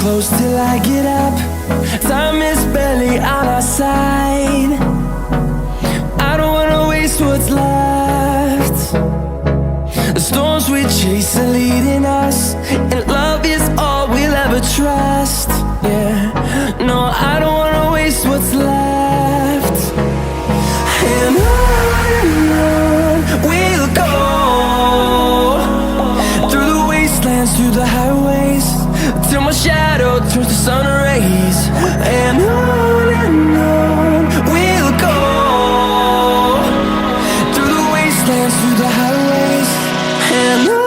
close till I get up. Time is barely on our side. I don't wanna waste what's left. The storms we chase are leading us, and love is all we'll ever trust. Yeah, no, I don't wanna waste what's left. And on we'll go, through the wastelands, through the highways, till my shadow turns to sun rays. And on we'll go, through the wastelands, through the highways, and on.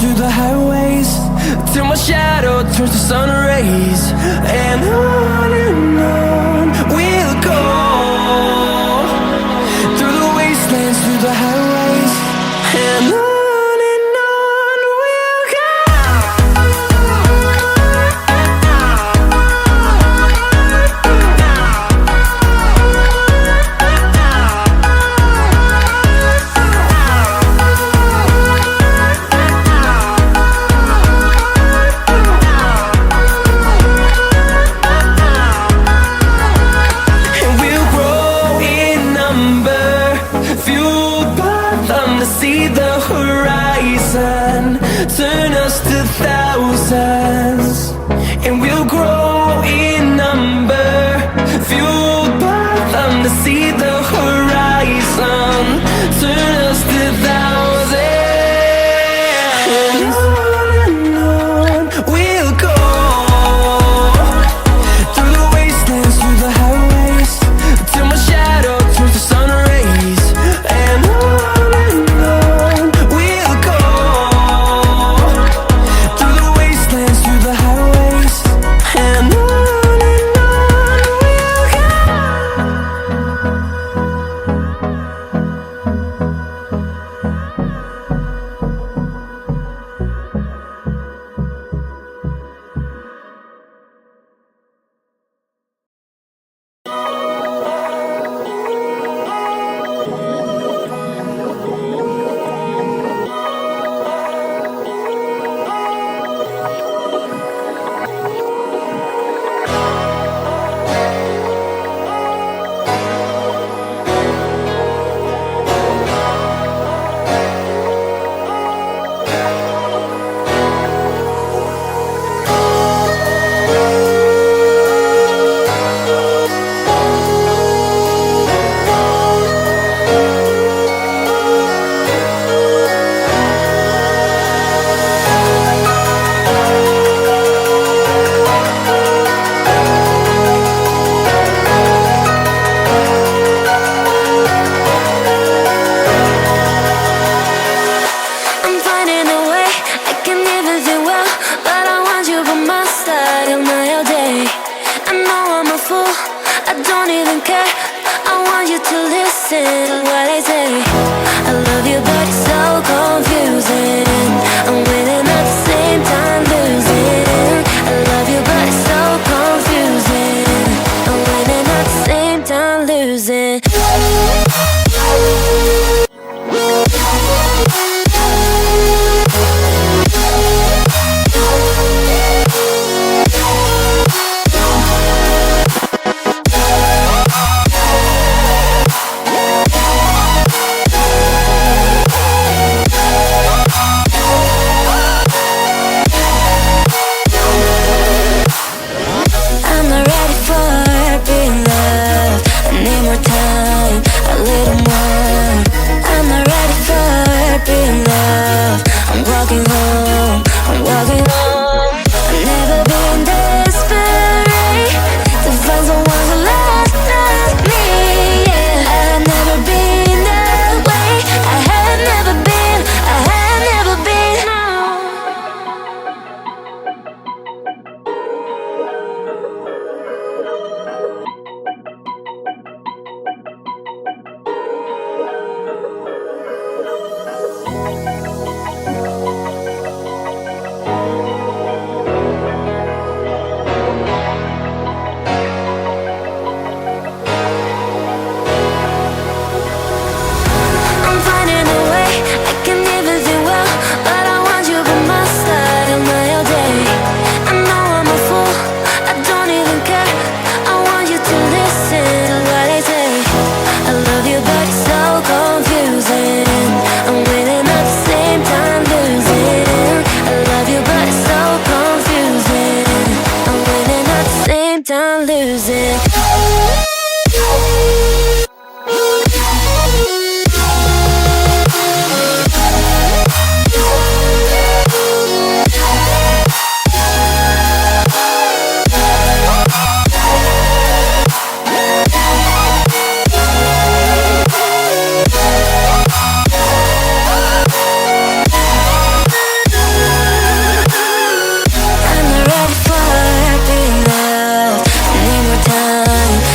Through the highways, till my shadow turns to sun rays. And on we'll go, through the wastelands, through the highways, and on we'll go. See the horizon turn us to thousands, and we'll grow in number, fueled by them. To see the horizon turn us to thousands, and on we'll go, through the wastelands, through the highways, till my shadow turns to sun rays. And done losing. I'm not ready for happy love. I need more time.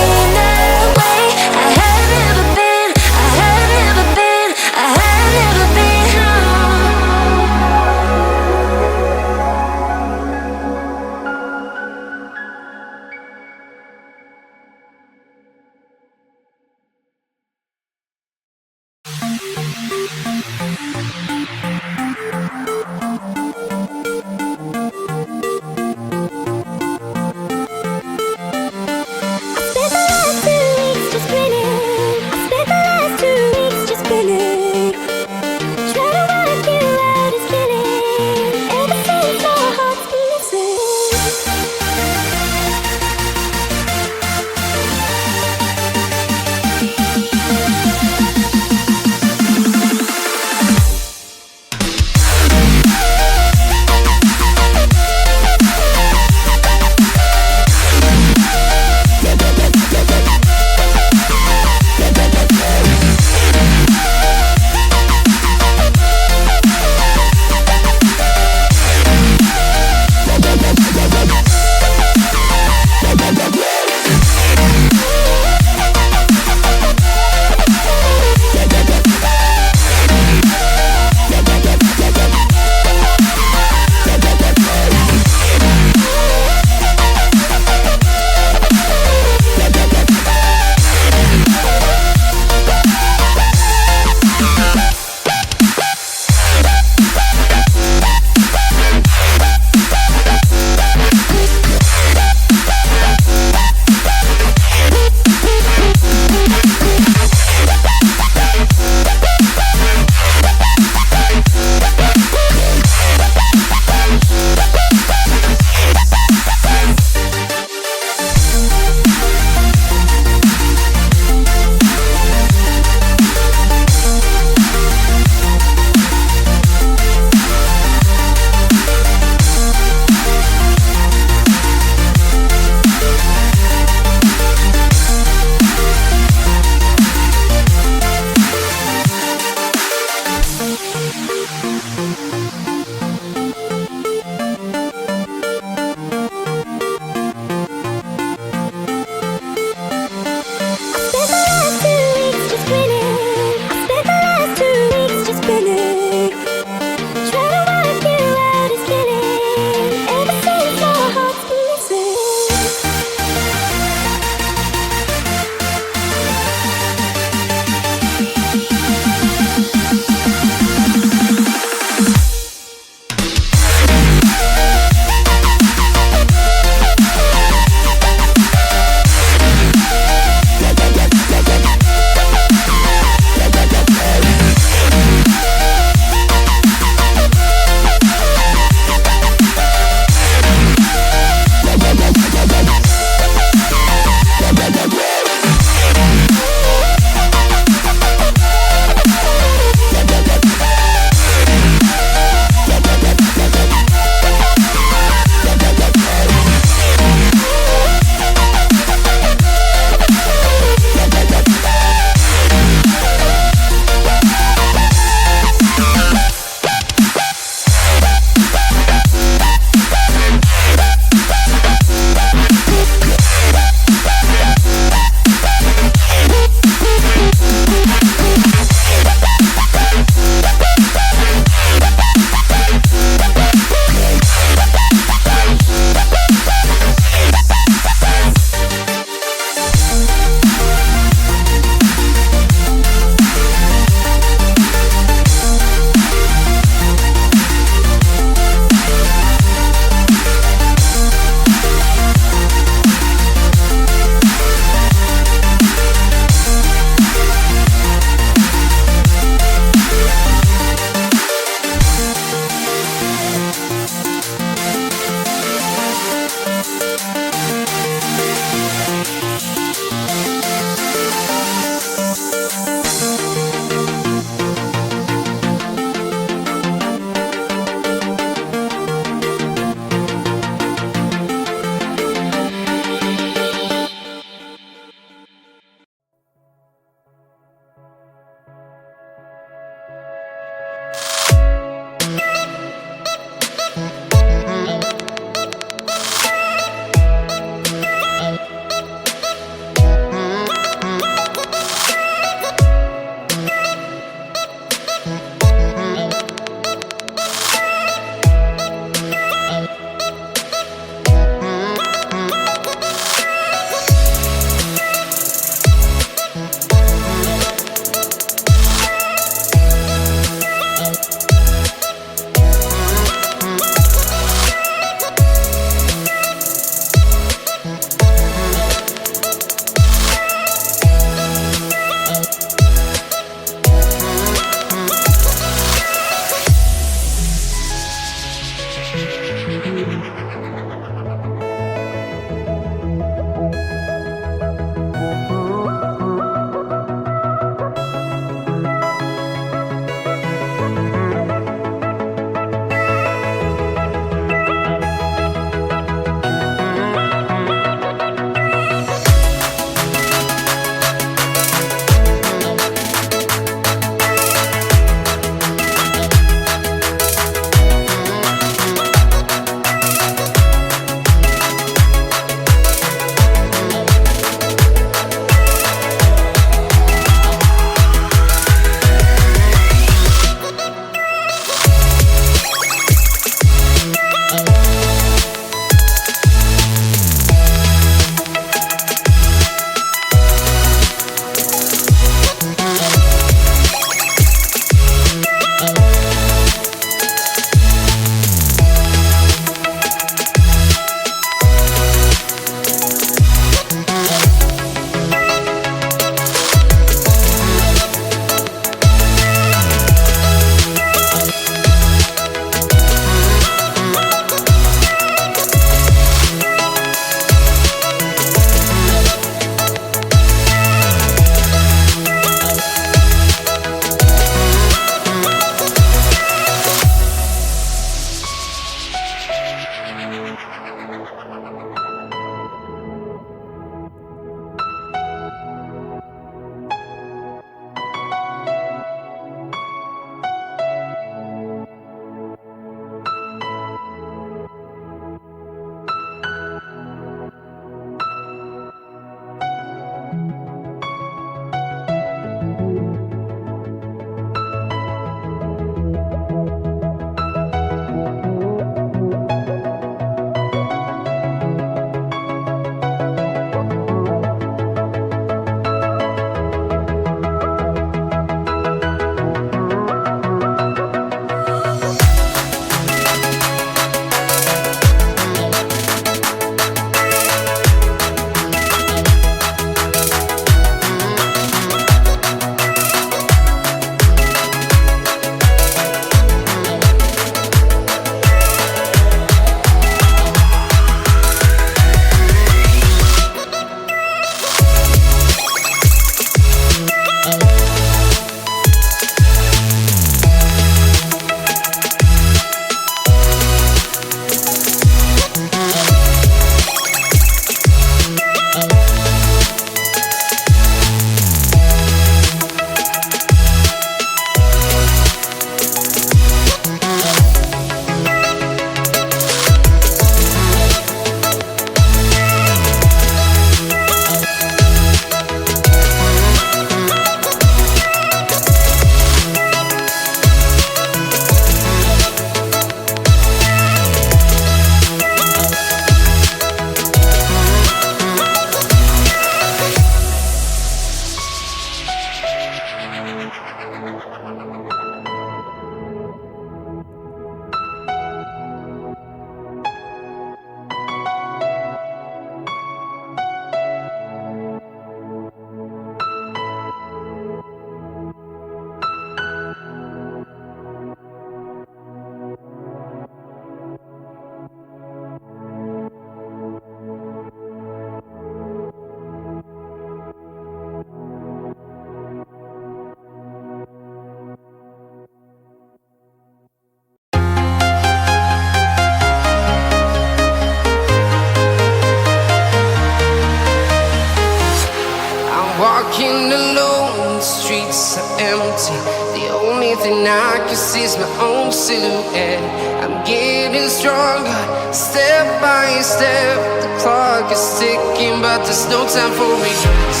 thing I can see is my own silhouette. I'm getting stronger, step by step. The clock is ticking, but there's no time for regrets.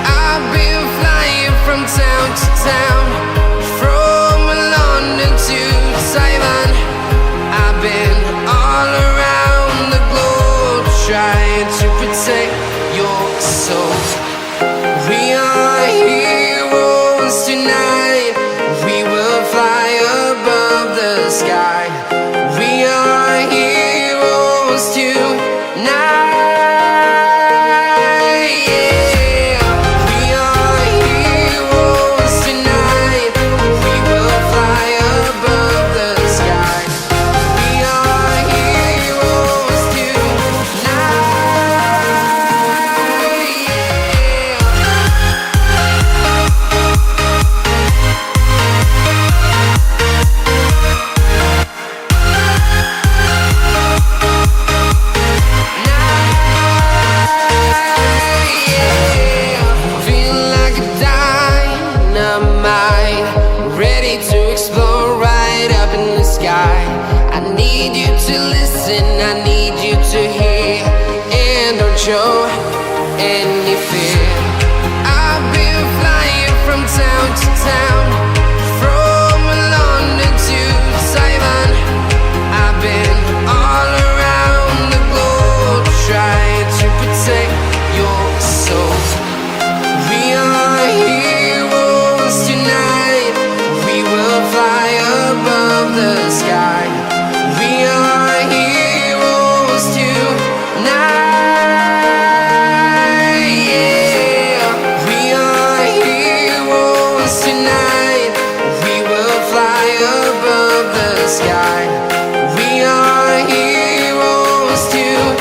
I've been flying from town to town, from London to Taiwan. I've been all around the globe, trying to protect your soul. We are heroes tonight. We will fly above the sky. We are heroes tonight. Yeah. We are heroes tonight. We will fly above the sky. We are heroes tonight. Feel like a dynamite, ready to explode right up in the sky. I need you to listen, I need you to hear, and don't show any fear. I've been flying from town to town, from London to Taiwan. I've been all around the globe, trying to protect your soul. We are heroes tonight. We will fly above the sky. We are heroes tonight. Yeah. We are heroes tonight. We will fly above the sky. We are heroes tonight.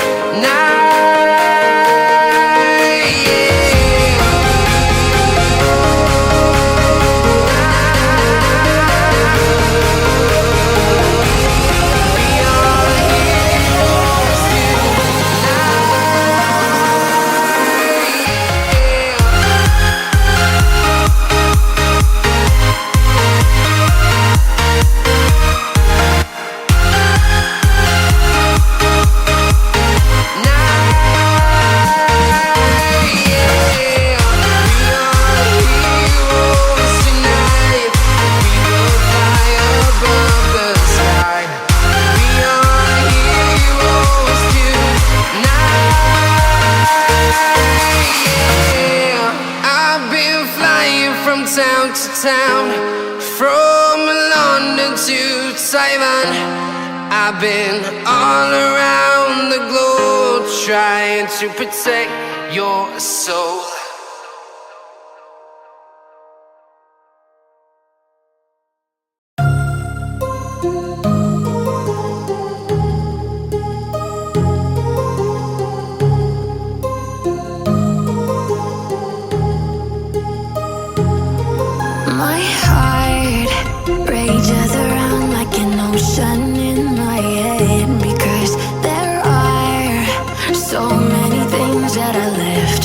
I've been flying from town to town, from London to Taiwan. I've been all around the globe, trying to protect your soul. My heart rages around like an ocean in my head, because there are so many things that I left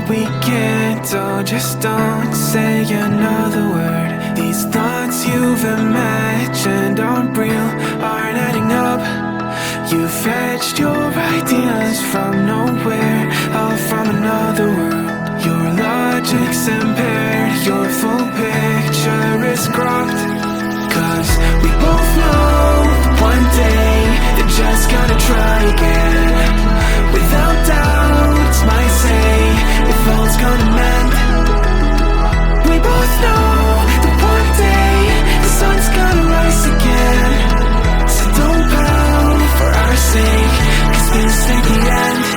we can't. Oh, just don't say another word. These thoughts you've imagined aren't real, aren't adding up. You fetched your ideas from nowhere, all from another world. Your logic's impaired, your full picture is cropped. Cause we both know one day they're just gonna try again. Without doubts, might say if all's gonna mend. We both know that one day the sun's gonna rise again. So don't pout for our sake, cause this ain't the end.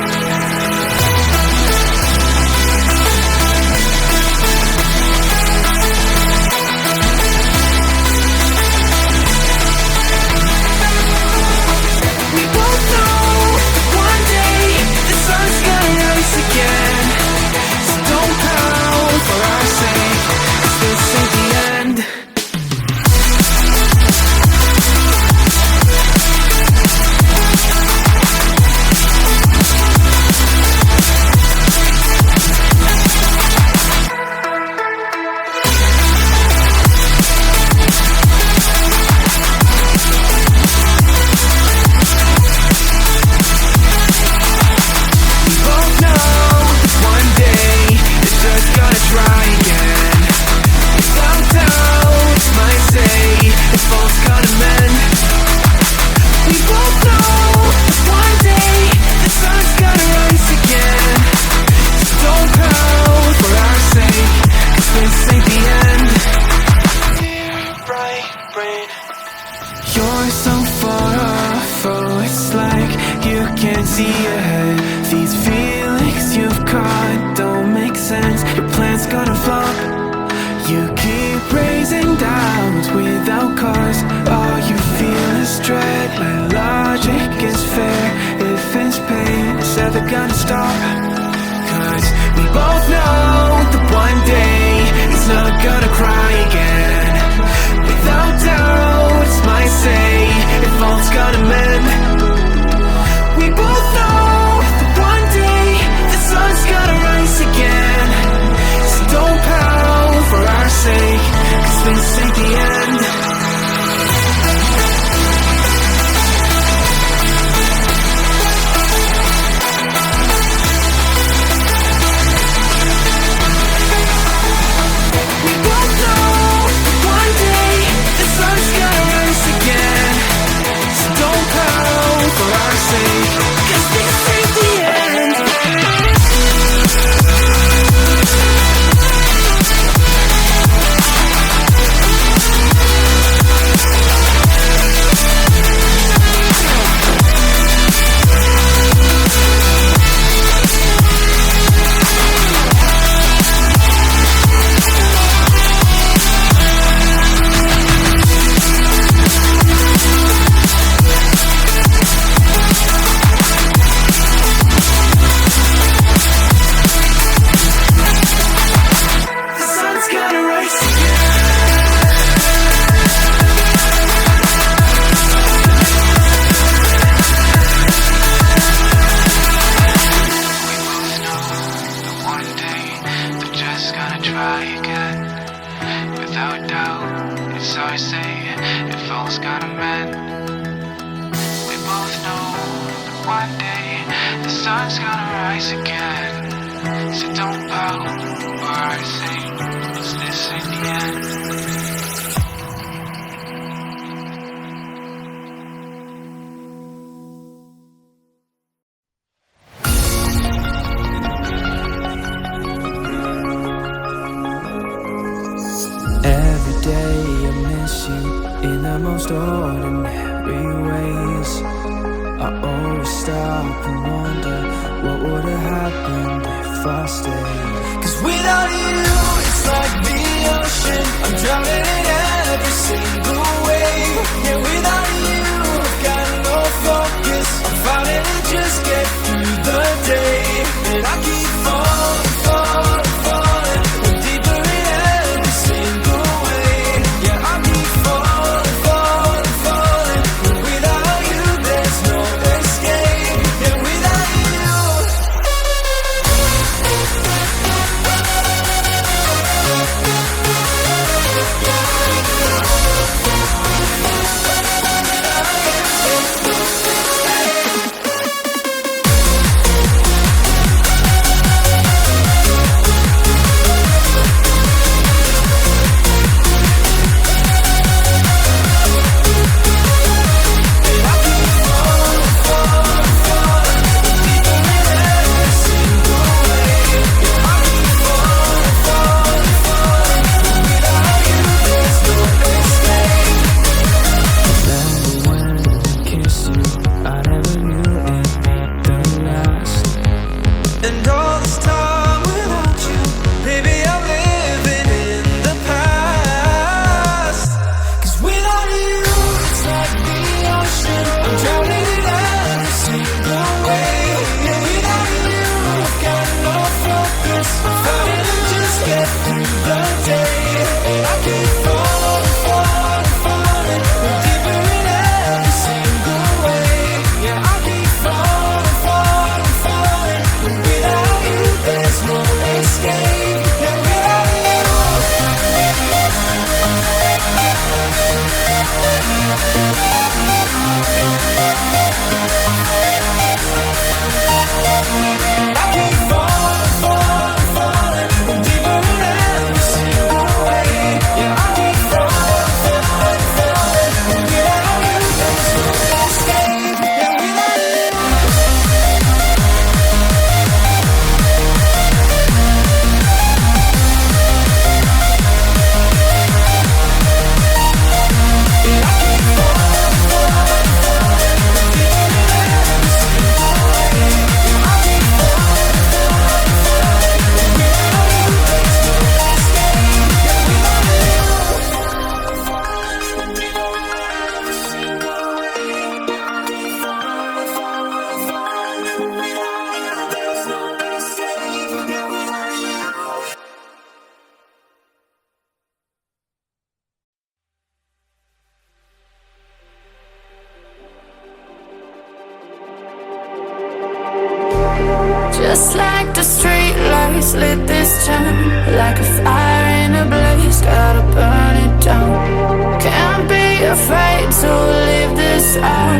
Just like the street lights lit this town, like a fire in a blaze, gotta burn it down. Can't be afraid to leave this out.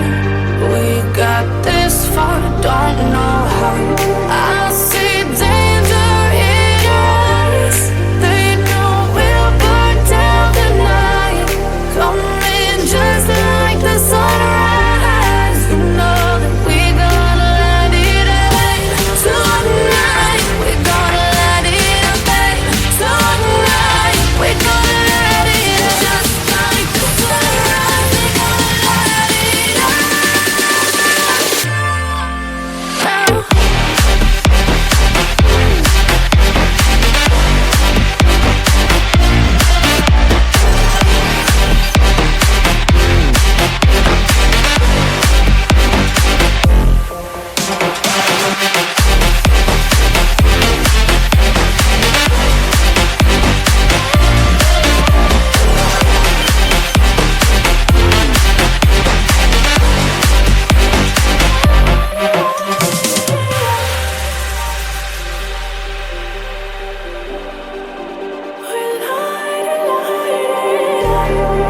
We got this far, don't know how. I see danger in your eyes. They know we'll burn down the night. Coming just like the sunrise. You know that we gonna let it rain. Tonight we gonna let it rain. Tonight we gonna let it rain. Just like the sunrise, we gonna let it rain.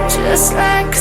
Just like a